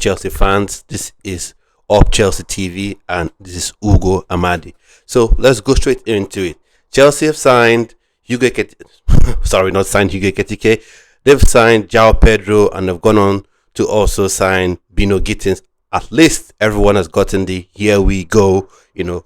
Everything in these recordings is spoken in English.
Chelsea fans. This is Up Chelsea TV, and this is Hugo Amadi. So let's go straight into it. Chelsea have signed Hugo Ekitike. Sorry, not signed Hugo Ekitike. They've signed João Pedro, and they've gone on to also sign Bino Gittins. At least everyone has gotten the "here we go,"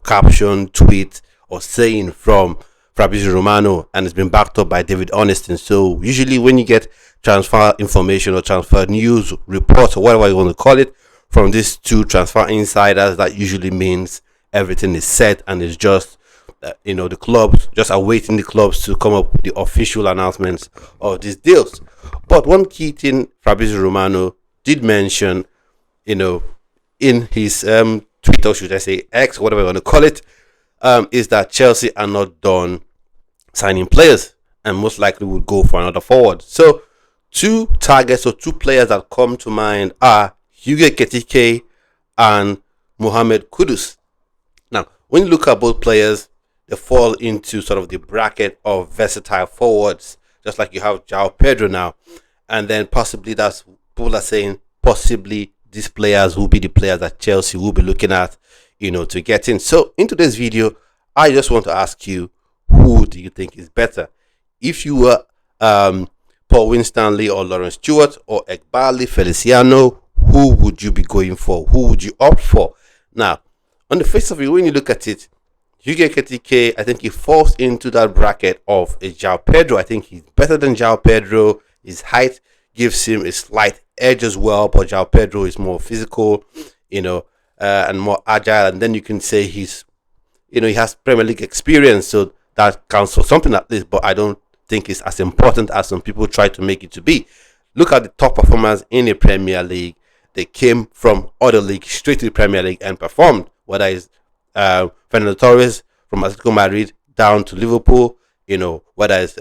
caption, tweet, or saying from Fabrizio Romano, and it's been backed up by David Ornstein. So usually when you get transfer information or transfer news reports or whatever you want to call it from these two transfer insiders, that usually means everything is set and it's just the clubs just awaiting the clubs to come up with the official announcements of these deals. But one key thing Fabrizio Romano did mention, in his tweet, or should I say X, whatever you want to call it, is that Chelsea are not done signing players and most likely would go for another forward. So two targets or two players that come to mind are Hugo Ekitike and Mohammed Kudus. Now, when you look at both players, they fall into sort of the bracket of versatile forwards, just like you have João Pedro now. And then possibly that's people are saying possibly these players will be the players that Chelsea will be looking at, to get in. So in today's video, I just want to ask you, who do you think is better? If you were Paul Winstanley or Lawrence Stewart or Ekbali Feliciano, who would you be going for? Who would you opt for? Now, on the face of it, when you look at it, Hugo Ekitike, I think he falls into that bracket of a João Pedro. I think he's better than João Pedro. His height gives him a slight edge as well, but João Pedro is more physical, and more agile. And then you can say he has Premier League experience, so that counts for something at least, but I don't think it's as important as some people try to make it to be. Look at the top performers in the Premier League. They came from other leagues straight to the Premier League and performed, whether it's Fernando Torres from Atletico Madrid down to Liverpool, whether it's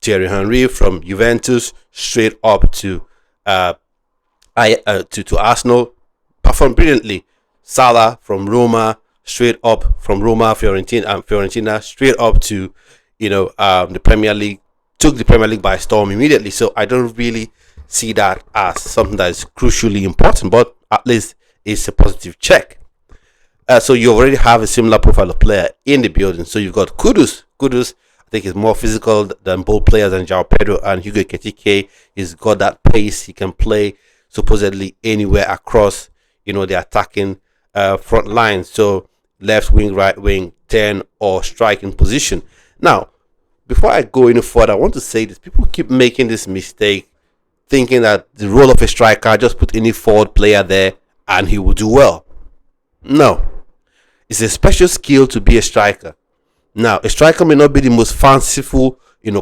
Thierry Henry from Juventus straight up to Arsenal, performed brilliantly. Salah from Roma, straight up from Roma, Fiorentina, straight up to the Premier League, took the Premier League by storm immediately. So I don't really see that as something that is crucially important, but at least it's a positive check. So you already have a similar profile of player in the building. So you've got Kudus. Kudus, I think, is more physical than both players, and João Pedro, and Hugo Ekitike. He's got that pace. He can play supposedly anywhere across the attacking front line. So left wing, right wing, 10 or striking position. Now, before I go any further, I want to say this. People keep making this mistake, thinking that the role of a striker, just put any forward player there and he will do well. No. It's a special skill to be a striker. Now, a striker may not be the most fanciful,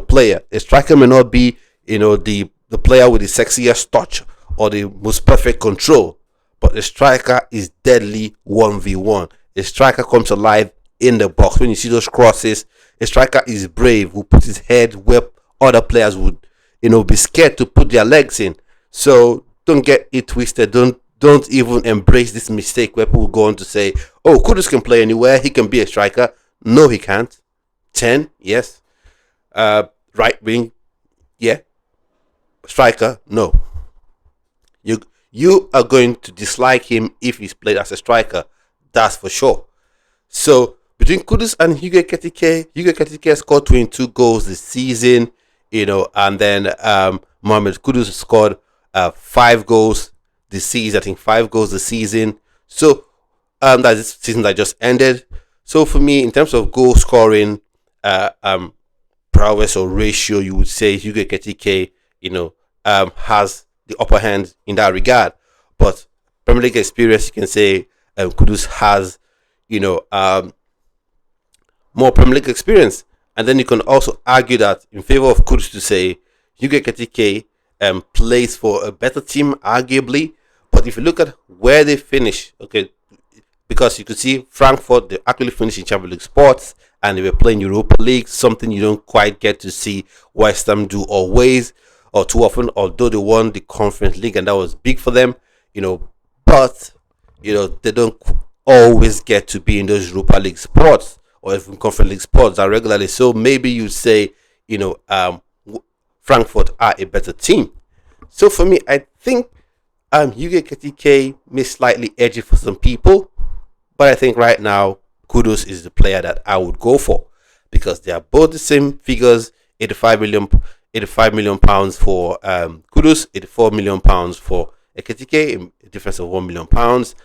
player. A striker may not be, the player with the sexiest touch or the most perfect control. But a striker is deadly 1v1. A striker comes alive in the box. When you see those crosses, a striker is brave, who puts his head where other players would, be scared to put their legs in. So don't get it twisted. Don't even embrace this mistake where people go on to say, oh, Kudus can play anywhere. He can be a striker. No, he can't. 10, yes. Right wing, yeah. Striker, no. You are going to dislike him if he's played as a striker. That's for sure. So between Kudus and Hugo Ekitike scored 22 goals this season, and then Mohammed Kudus scored 5 goals this season. I think 5 goals this season. So that's the season that just ended. So for me, in terms of goal scoring, prowess or ratio, you would say Hugo Ekitike, has the upper hand in that regard. But Premier League experience, you can say Kudus has, more Premier League experience. And then you can also argue that in favor of Kudus to say Hugo Ekitike plays for a better team, arguably. But if you look at where they finish, okay, because you could see Frankfurt, they actually finished in Champions League spots and they were playing Europa League, something you don't quite get to see West Ham do always or too often, although they won the Conference League and that was big for them, but, they don't always get to be in those Europa League spots or even Conference League spots that regularly. So maybe you say, Frankfurt are a better team. So for me, I think Hugo Ekitike may slightly edgy for some people, but I think right now Kudus is the player that I would go for because they are both the same figures: 85 million pounds for Kudus, 84 million pounds for Ekitike, a difference of 1 million pounds.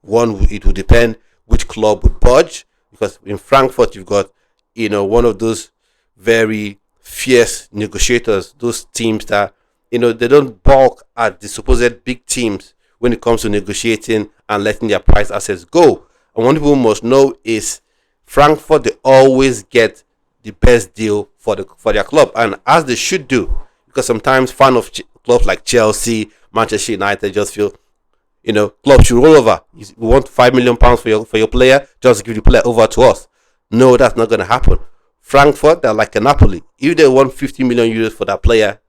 It would depend which club would budge, because in Frankfurt you've got one of those very fierce negotiators, those teams that they don't balk at the supposed big teams when it comes to negotiating and letting their price assets go. And one people must know is Frankfurt, they always get the best deal for their club, and as they should do, because sometimes fans of clubs like Chelsea, Manchester United just feel clubs should roll over. We want 5 million pounds for your player, just give the player over to us. No, that's not going to happen. Frankfurt, they're like a Napoli. If they want 50 million euros for that player,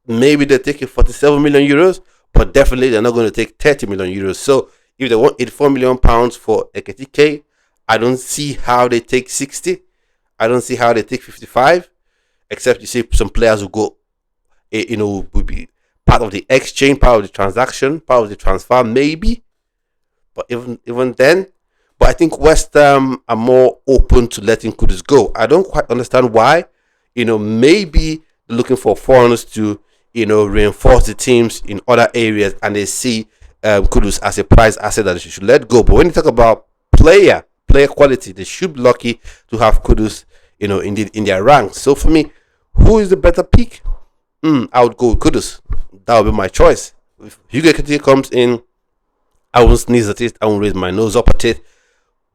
maybe they're taking 47 million euros, but definitely they're not going to take 30 million euros. So if they want 84 million pounds for Ekitike, I don't see how they take 60. I don't see how they take 55, except you see some players who go, will be part of the exchange, part of the transaction, part of the transfer, maybe. But even then, but I think West Ham are more open to letting Kudus go. I don't quite understand why. Maybe they're looking for foreigners to, reinforce the teams in other areas, and they see Kudus as a prize asset that they should let go. But when you talk about player quality, they should be lucky to have Kudus, in their ranks. So for me, who is the better pick? I would go with Kudus. That would be my choice. If Hugo Ekitike comes in, I won't sneeze at it. I won't raise my nose up at it.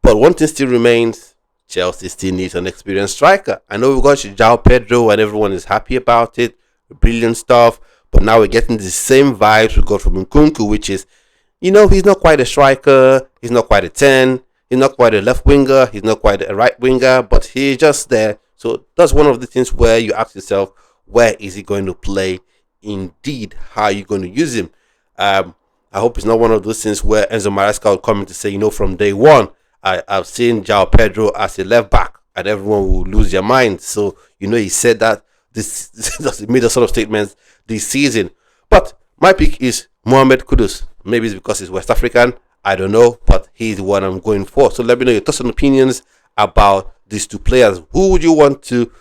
But one thing still remains: Chelsea still needs an experienced striker. I know we got João Pedro and everyone is happy about it. Brilliant stuff. But now we're getting the same vibes we got from Nkunku, which is, he's not quite a striker. He's not quite a 10. He's not quite a left winger. He's not quite a right winger. But he's just there. So that's one of the things where you ask yourself, where is he going to play? Indeed, how are you going to use him? I hope it's not one of those things where Enzo Maresca will come in to say, from day one, I've seen João Pedro as a left back, and everyone will lose their mind. So, he said that this made a sort of statements this season. But my pick is Mohammed Kudus. Maybe it's because he's West African. I don't know, but he's the one I'm going for. So let me know your thoughts and opinions about these two players. Who would you want to,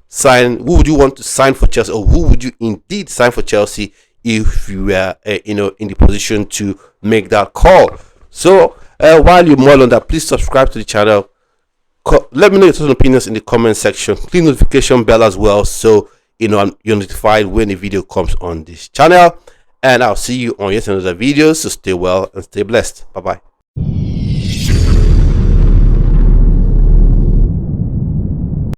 sign? Who would you want to sign for Chelsea, or who would you indeed sign for Chelsea if you were, in the position to make that call? So while you mull on that, please subscribe to the channel. Let me know your thoughts and opinions in the comment section. Click notification bell as well, so you're notified when a video comes on this channel. And I'll see you on yet another video. So stay well and stay blessed. Bye bye.